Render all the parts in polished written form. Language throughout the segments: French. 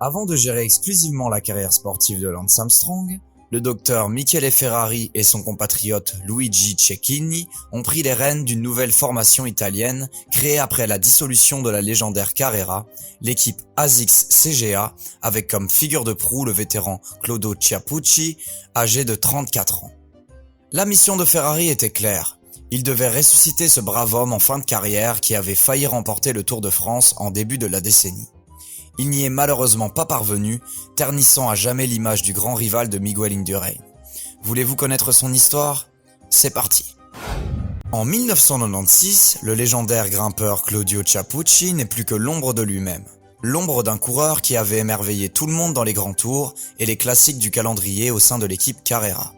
Avant de gérer exclusivement la carrière sportive de Lance Armstrong, le docteur Michele Ferrari et son compatriote Luigi Cecchini ont pris les rênes d'une nouvelle formation italienne créée après la dissolution de la légendaire Carrera, l'équipe ASICS CGA, avec comme figure de proue le vétéran Claudio Chiappucci, âgé de 34 ans. La mission de Ferrari était claire. Il devait ressusciter ce brave homme en fin de carrière qui avait failli remporter le Tour de France en début de la décennie. Il n'y est malheureusement pas parvenu, ternissant à jamais l'image du grand rival de Miguel Indurain. Voulez-vous connaître son histoire ? C'est parti. En 1996, le légendaire grimpeur Claudio Chiappucci n'est plus que l'ombre de lui-même. L'ombre d'un coureur qui avait émerveillé tout le monde dans les grands tours et les classiques du calendrier au sein de l'équipe Carrera.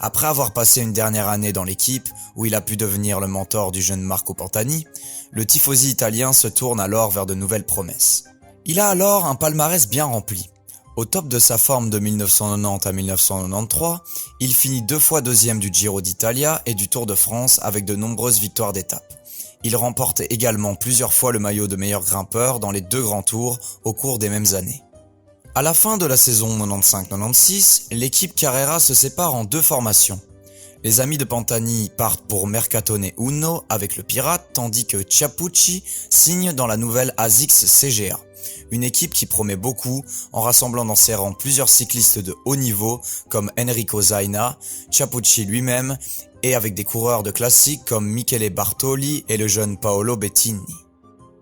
Après avoir passé une dernière année dans l'équipe, où il a pu devenir le mentor du jeune Marco Pantani, le tifosi italien se tourne alors vers de nouvelles promesses. Il a alors un palmarès bien rempli. Au top de sa forme de 1990 à 1993, il finit 2 fois deuxième du Giro d'Italia et du Tour de France avec de nombreuses victoires d'étape. Il remporte également plusieurs fois le maillot de meilleur grimpeur dans les 2 grands tours au cours des mêmes années. À la fin de la saison 95-96, l'équipe Carrera se sépare en 2 formations. Les amis de Pantani partent pour Mercatone Uno avec le Pirate, tandis que Chiappucci signe dans la nouvelle ASICS CGA. Une équipe qui promet beaucoup en rassemblant dans ses rangs plusieurs cyclistes de haut niveau comme Enrico Zaina, Chiappucci lui-même et avec des coureurs de classique comme Michele Bartoli et le jeune Paolo Bettini.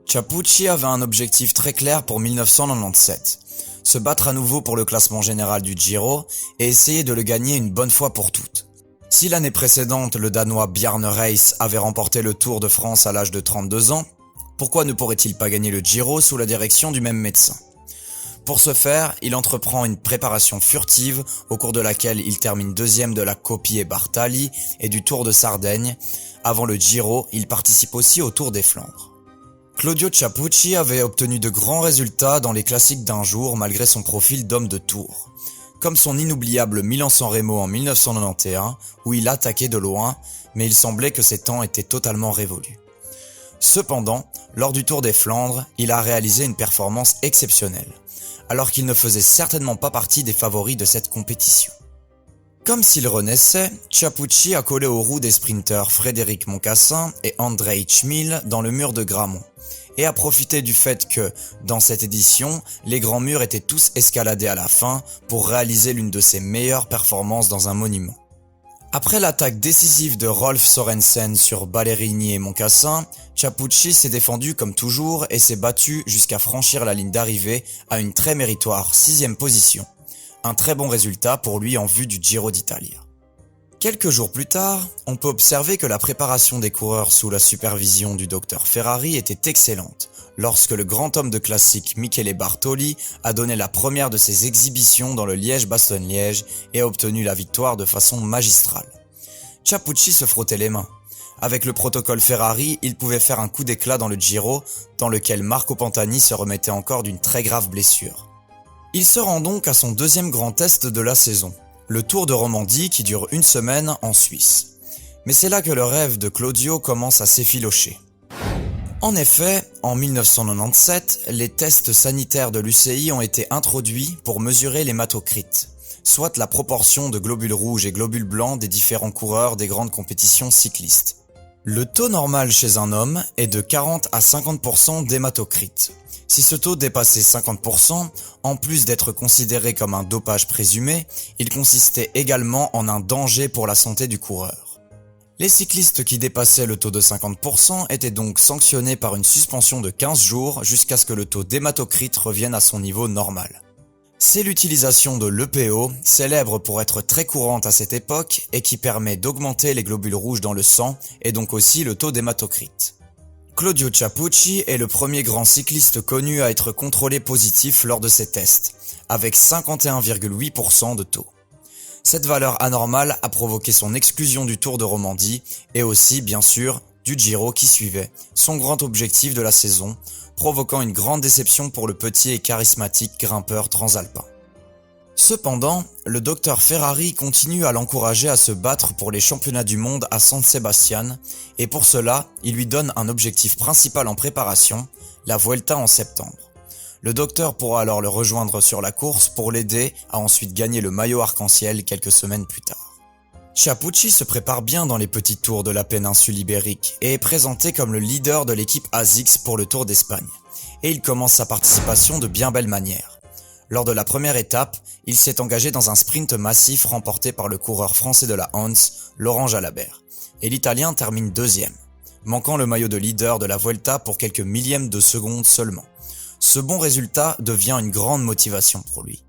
Chiappucci avait un objectif très clair pour 1997. Se battre à nouveau pour le classement général du Giro et essayer de le gagner une bonne fois pour toutes. Si l'année précédente, le Danois Bjarne Riis avait remporté le Tour de France à l'âge de 32 ans, pourquoi ne pourrait-il pas gagner le Giro sous la direction du même médecin ? Pour ce faire, il entreprend une préparation furtive au cours de laquelle il termine deuxième de la Coppi e Bartali et du Tour de Sardaigne. Avant le Giro, il participe aussi au Tour des Flandres. Claudio Chiappucci avait obtenu de grands résultats dans les classiques d'un jour malgré son profil d'homme de tour. Comme son inoubliable Milan-San Remo en 1991, où il attaquait de loin, mais il semblait que ses temps étaient totalement révolus. Cependant, lors du Tour des Flandres, il a réalisé une performance exceptionnelle, alors qu'il ne faisait certainement pas partie des favoris de cette compétition. Comme s'il renaissait, Chiappucci a collé aux roues des sprinteurs Frédéric Moncassin et Andrei Tchmil dans le mur de Grammont, et a profité du fait que, dans cette édition, les grands murs étaient tous escaladés à la fin pour réaliser l'une de ses meilleures performances dans un monument. Après l'attaque décisive de Rolf Sørensen sur Ballerini et Moncassin, Chiappucci s'est défendu comme toujours et s'est battu jusqu'à franchir la ligne d'arrivée à une très méritoire 6e position. Un très bon résultat pour lui en vue du Giro d'Italia. Quelques jours plus tard, on peut observer que la préparation des coureurs sous la supervision du docteur Ferrari était excellente, lorsque le grand homme de classique Michele Bartoli a donné la première de ses exhibitions dans le Liège-Bastogne-Liège et a obtenu la victoire de façon magistrale. Chiappucci se frottait les mains. Avec le protocole Ferrari, il pouvait faire un coup d'éclat dans le Giro, dans lequel Marco Pantani se remettait encore d'une très grave blessure. Il se rend donc à son 2e grand test de la saison, le Tour de Romandie qui dure 1 semaine en Suisse. Mais c'est là que le rêve de Claudio commence à s'effilocher. En effet, en 1997, les tests sanitaires de l'UCI ont été introduits pour mesurer l'hématocrite, soit la proportion de globules rouges et globules blancs des différents coureurs des grandes compétitions cyclistes. Le taux normal chez un homme est de 40 à 50% d'hématocrite. Si ce taux dépassait 50%, en plus d'être considéré comme un dopage présumé, il consistait également en un danger pour la santé du coureur. Les cyclistes qui dépassaient le taux de 50% étaient donc sanctionnés par une suspension de 15 jours jusqu'à ce que le taux d'hématocrite revienne à son niveau normal. C'est l'utilisation de l'EPO, célèbre pour être très courante à cette époque et qui permet d'augmenter les globules rouges dans le sang et donc aussi le taux d'hématocrite. Claudio Chiappucci est le premier grand cycliste connu à être contrôlé positif lors de ces tests, avec 51,8% de taux. Cette valeur anormale a provoqué son exclusion du Tour de Romandie et aussi, bien sûr, du Giro qui suivait, son grand objectif de la saison, provoquant une grande déception pour le petit et charismatique grimpeur transalpin. Cependant, le docteur Ferrari continue à l'encourager à se battre pour les championnats du monde à San Sebastian, et pour cela, il lui donne un objectif principal en préparation, la Vuelta en septembre. Le docteur pourra alors le rejoindre sur la course pour l'aider à ensuite gagner le maillot arc-en-ciel quelques semaines plus tard. Chiappucci se prépare bien dans les petites tours de la péninsule ibérique et est présenté comme le leader de l'équipe ASICS pour le Tour d'Espagne. Et il commence sa participation de bien belle manière. Lors de la première étape, il s'est engagé dans un sprint massif remporté par le coureur français de la Hans, Laurent Jalabert. Et l'Italien termine deuxième, manquant le maillot de leader de la Vuelta pour quelques millièmes de seconde seulement. Ce bon résultat devient une grande motivation pour lui.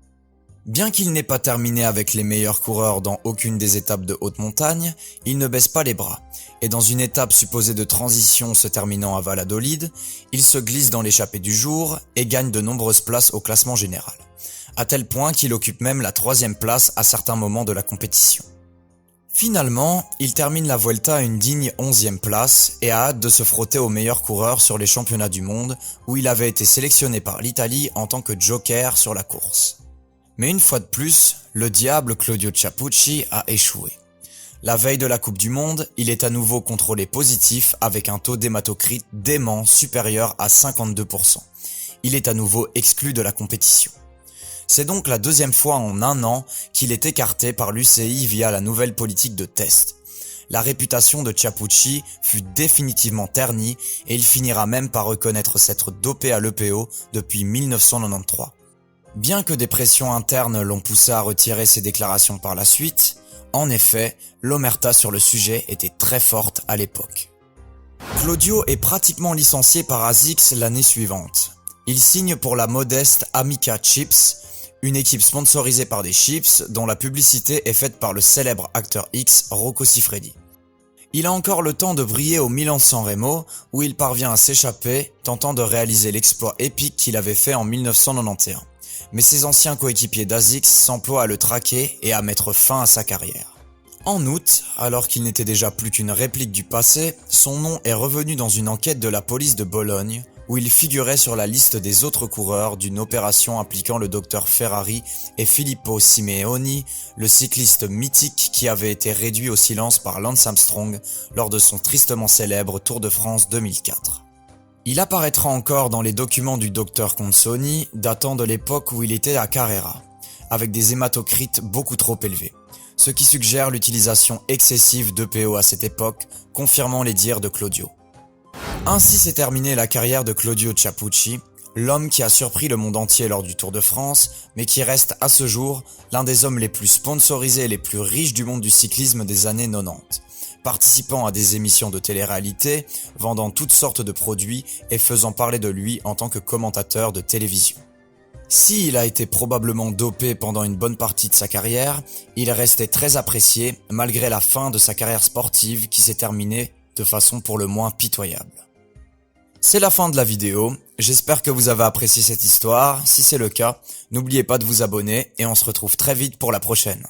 Bien qu'il n'ait pas terminé avec les meilleurs coureurs dans aucune des étapes de haute montagne, il ne baisse pas les bras, et dans une étape supposée de transition se terminant à Valladolid, il se glisse dans l'échappée du jour et gagne de nombreuses places au classement général, à tel point qu'il occupe même la 3e place à certains moments de la compétition. Finalement, il termine la Vuelta à une digne 11e place et a hâte de se frotter aux meilleurs coureurs sur les championnats du monde où il avait été sélectionné par l'Italie en tant que joker sur la course. Mais une fois de plus, le diable Claudio Chiappucci a échoué. La veille de la Coupe du Monde, il est à nouveau contrôlé positif avec un taux d'hématocrite dément supérieur à 52%. Il est à nouveau exclu de la compétition. C'est donc la 2e fois en un an qu'il est écarté par l'UCI via la nouvelle politique de test. La réputation de Chiappucci fut définitivement ternie et il finira même par reconnaître s'être dopé à l'EPO depuis 1993. Bien que des pressions internes l'ont poussé à retirer ses déclarations par la suite, en effet, l'omerta sur le sujet était très forte à l'époque. Claudio est pratiquement licencié par ASICS l'année suivante. Il signe pour la modeste Amica Chips, une équipe sponsorisée par des chips dont la publicité est faite par le célèbre acteur X Rocco Siffredi. Il a encore le temps de briller au Milan-San Remo où il parvient à s'échapper, tentant de réaliser l'exploit épique qu'il avait fait en 1991. Mais ses anciens coéquipiers d'ASICS s'emploient à le traquer et à mettre fin à sa carrière. En août, alors qu'il n'était déjà plus qu'une réplique du passé, son nom est revenu dans une enquête de la police de Bologne, où il figurait sur la liste des autres coureurs d'une opération impliquant le docteur Ferrari et Filippo Simeoni, le cycliste mythique qui avait été réduit au silence par Lance Armstrong lors de son tristement célèbre Tour de France 2004. Il apparaîtra encore dans les documents du docteur Consoni datant de l'époque où il était à Carrera, avec des hématocrites beaucoup trop élevés, ce qui suggère l'utilisation excessive d'EPO à cette époque, confirmant les dires de Claudio. Ainsi s'est terminée la carrière de Claudio Chiappucci, l'homme qui a surpris le monde entier lors du Tour de France, mais qui reste à ce jour l'un des hommes les plus sponsorisés et les plus riches du monde du cyclisme des années 90. Participant à des émissions de télé-réalité, vendant toutes sortes de produits et faisant parler de lui en tant que commentateur de télévision. S'il a été probablement dopé pendant une bonne partie de sa carrière, il est resté très apprécié malgré la fin de sa carrière sportive qui s'est terminée de façon pour le moins pitoyable. C'est la fin de la vidéo, j'espère que vous avez apprécié cette histoire, si c'est le cas, n'oubliez pas de vous abonner et on se retrouve très vite pour la prochaine.